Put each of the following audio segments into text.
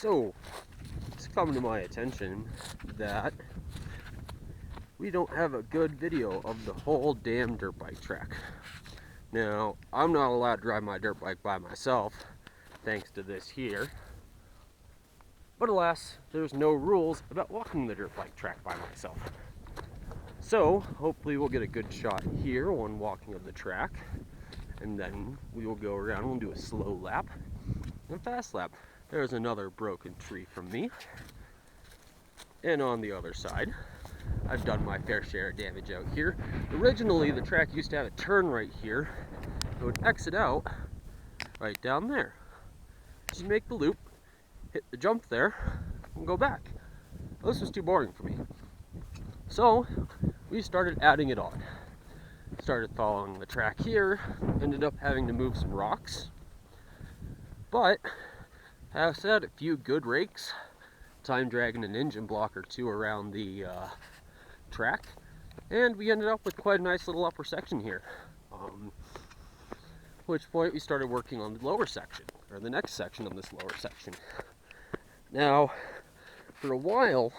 So, it's come to my attention that we don't have a good video of the whole damn dirt bike track. Now, I'm not allowed to drive my dirt bike by myself, thanks to this here. But alas, there's no rules about walking the dirt bike track by myself. So, hopefully we'll get a good shot here when walking of the track. And then we will go around and we'll do a slow lap and a fast lap. There's another broken tree from me. And on the other side, I've done my fair share of damage out here. Originally, the track used to have a turn right here. It would exit out right down there. Just make the loop, hit the jump there, and go back. Well, this was too boring for me. So, we started adding it on. Started following the track here, ended up having to move some rocks. But, I had a few good rakes, time dragging an engine block or two around the track, and we ended up with quite a nice little upper section here. At which point we started working on the lower section, or the next section of this lower section. Now, for a while,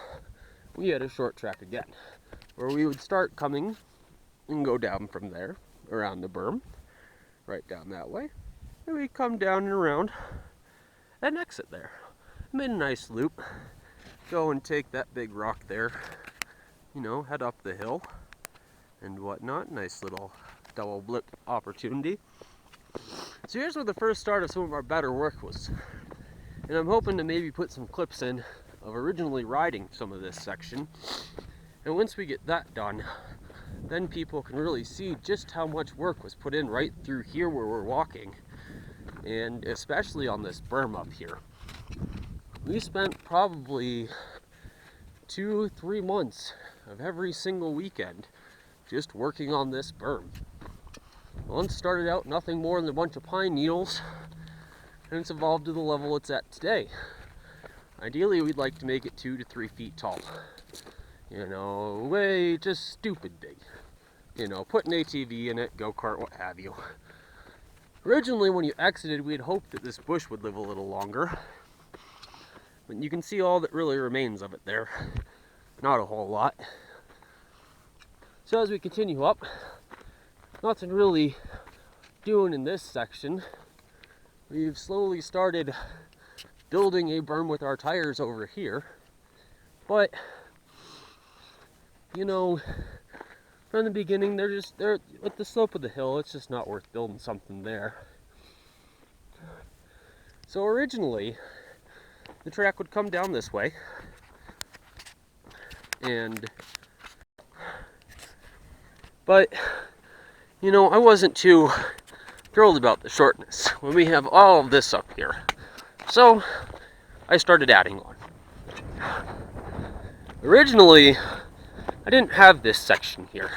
we had a short track again, where we would start coming and go down from there, around the berm, right down that way, and we'd come down and around and exit there. Made a nice loop, go and take that big rock there, you know, head up the hill and whatnot. Nice little double blip opportunity. So here's where the first start of some of our better work was. And I'm hoping to maybe put some clips in of originally riding some of this section. And once we get that done, then people can really see just how much work was put in right through here where we're walking. And especially on this berm up here. We spent probably 2-3 months of every single weekend just working on this berm. Once started out nothing more than a bunch of pine needles, and it's evolved to the level it's at today. Ideally, we'd like to make it 2 to 3 feet tall. You know, way just stupid big. You know, put an ATV in it, go-kart, what have you. Originally, when you exited, we had hoped that this bush would live a little longer. But you can see all that really remains of it there. Not a whole lot. So as we continue up, nothing really doing in this section. We've slowly started building a berm with our tires over here. But, you know, from the beginning, they're at the slope of the hill, it's just not worth building something there. So originally, the track would come down this way, but, you know, I wasn't too thrilled about the shortness when we have all of this up here. So, I started adding on. Originally, I didn't have this section here.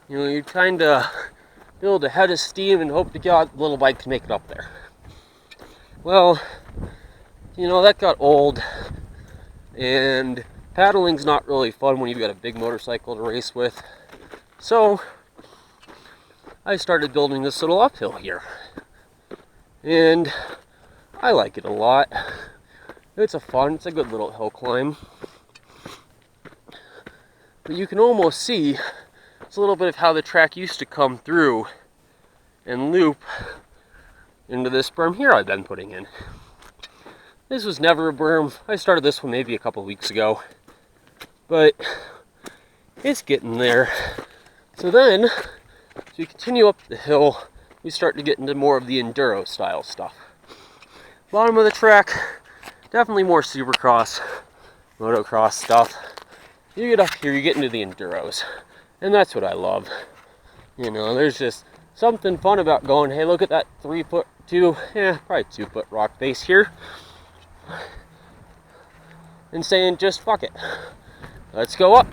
You know, you kind of build a head of steam and hope to God the little bike can make it up there. Well, you know, that got old, and paddling's not really fun when you've got a big motorcycle to race with. So, I started building this little uphill here. And I like it a lot. It's it's a good little hill climb. But you can almost see it's a little bit of how the track used to come through and loop into this berm here I've been putting in. This was never a berm. I started this one maybe a couple weeks ago. But it's getting there. So then, as we continue up the hill, we start to get into more of the enduro style stuff. Bottom of the track, definitely more supercross, motocross stuff. You get up here, you get into the enduros. And that's what I love. You know, there's just something fun about going, hey, look at that 3-foot, probably 2-foot rock face here. And saying, just fuck it. Let's go up.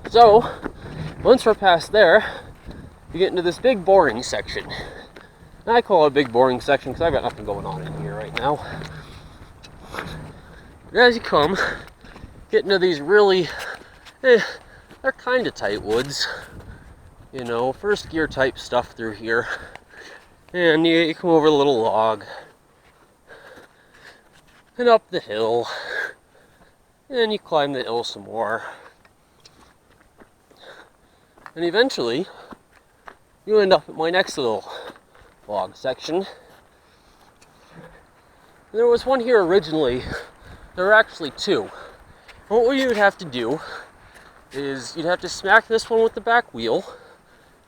So, once we're past there, we get into this big boring section. And I call it a big boring section because I've got nothing going on in here right now. But as you come, get into these really, they're kind of tight woods. You know, first gear type stuff through here. And you come over a little log. and up the hill, and you climb the hill some more, and eventually you end up at my next little log section. There was one here originally. There were actually two. And what you would have to do is you'd have to smack this one with the back wheel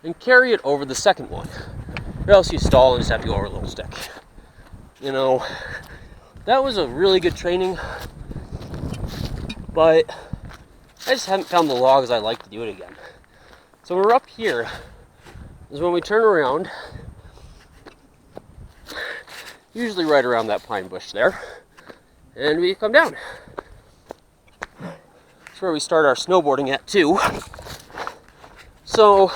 and carry it over the second one, or else you stall and just have to go over a little stick. You know, that was a really good training, but I just haven't found the logs I'd like to do it again. So we're up here is when we turn around, usually right around that pine bush there, and we come down. That's where we start our snowboarding at too. So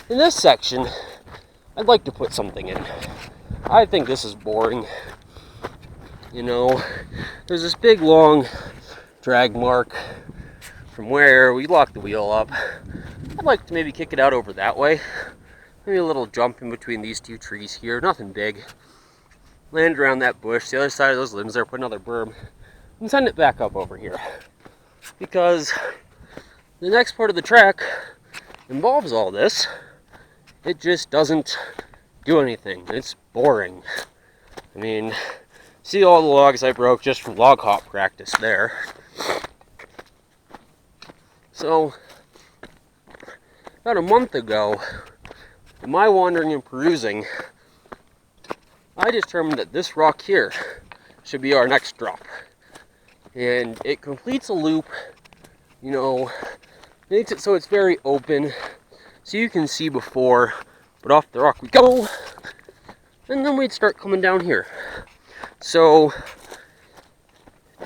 in this section, I'd like to put something in. I think this is boring. You know, there's this big long drag mark from where we locked the wheel up. I'd like to maybe kick it out over that way. Maybe a little jump in between these two trees here, nothing big. Land around that bush, the other side of those limbs there, put another berm, and send it back up over here. Because the next part of the track involves all this. It just doesn't do anything. It's boring. I mean, see all the logs I broke just from log hop practice there. So, about a month ago, in my wandering and perusing, I determined that this rock here should be our next drop. And it completes a loop, you know, makes it so it's very open, so you can see before, but off the rock we go, and then we'd start coming down here. So,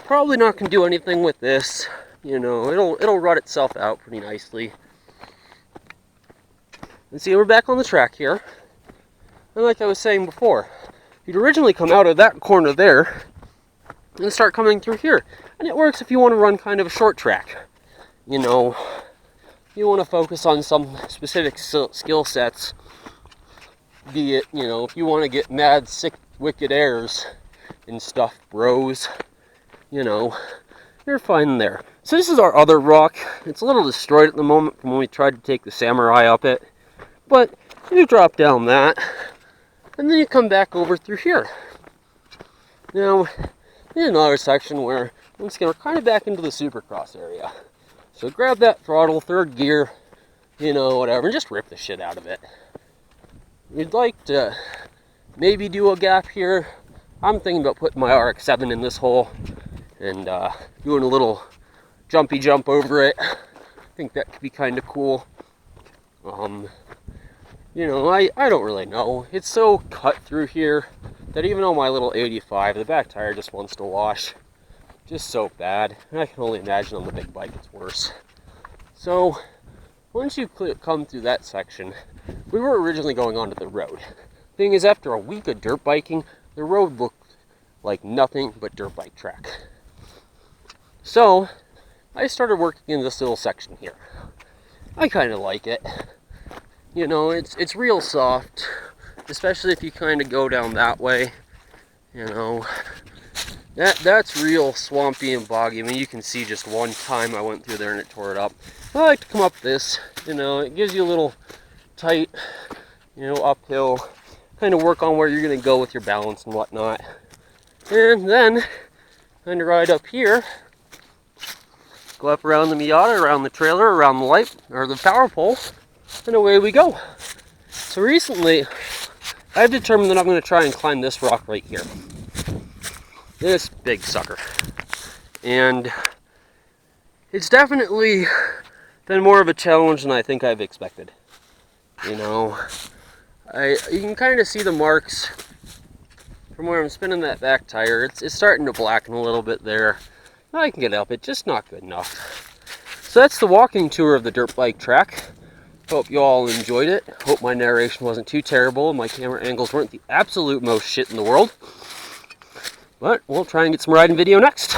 probably not going to do anything with this, you know, it'll rut itself out pretty nicely. And see, we're back on the track here, and like I was saying before, you'd originally come out of that corner there, and start coming through here. And it works if you want to run kind of a short track. You know, you want to focus on some specific skill sets. Be it, you know, if you want to get mad, sick, wicked airs and stuff, bros, you know, you're fine there. So this is our other rock. It's a little destroyed at the moment from when we tried to take the samurai up it. But you drop down that, and then you come back over through here. Now, in another section where, once again, we're kind of back into the supercross area. So grab that throttle, third gear, you know, whatever, and just rip the shit out of it. We'd like to maybe do a gap here. I'm thinking about putting my RX-7 in this hole and doing a little jumpy jump over it. I think that could be kind of cool. You know, I don't really know. It's so cut through here that even on my little 85, the back tire just wants to wash. Just so bad. And I can only imagine on the big bike it's worse. So, once you come through that section, we were originally going onto the road. Thing is, after a week of dirt biking, the road looked like nothing but dirt bike track. So, I started working in this little section here. I kind of like it. You know, it's real soft, especially if you kind of go down that way. You know, that's real swampy and boggy. I mean, you can see just one time I went through there and it tore it up. I like to come up this, you know, it gives you a little tight, you know, uphill, kind of work on where you're going to go with your balance and whatnot. And then, kind of ride up here, go up around the Miata, around the trailer, around the light, or the power pole, and away we go. So recently, I've determined that I'm going to try and climb this rock right here. This big sucker. And it's definitely been more of a challenge than I think I've expected. You know, you can kind of see the marks from where I'm spinning that back tire. It's starting to blacken a little bit there. I can get up it, just not good enough. So that's the walking tour of the dirt bike track. Hope you all enjoyed it. Hope my narration wasn't too terrible and my camera angles weren't the absolute most shit in the world. But we'll try and get some riding video next.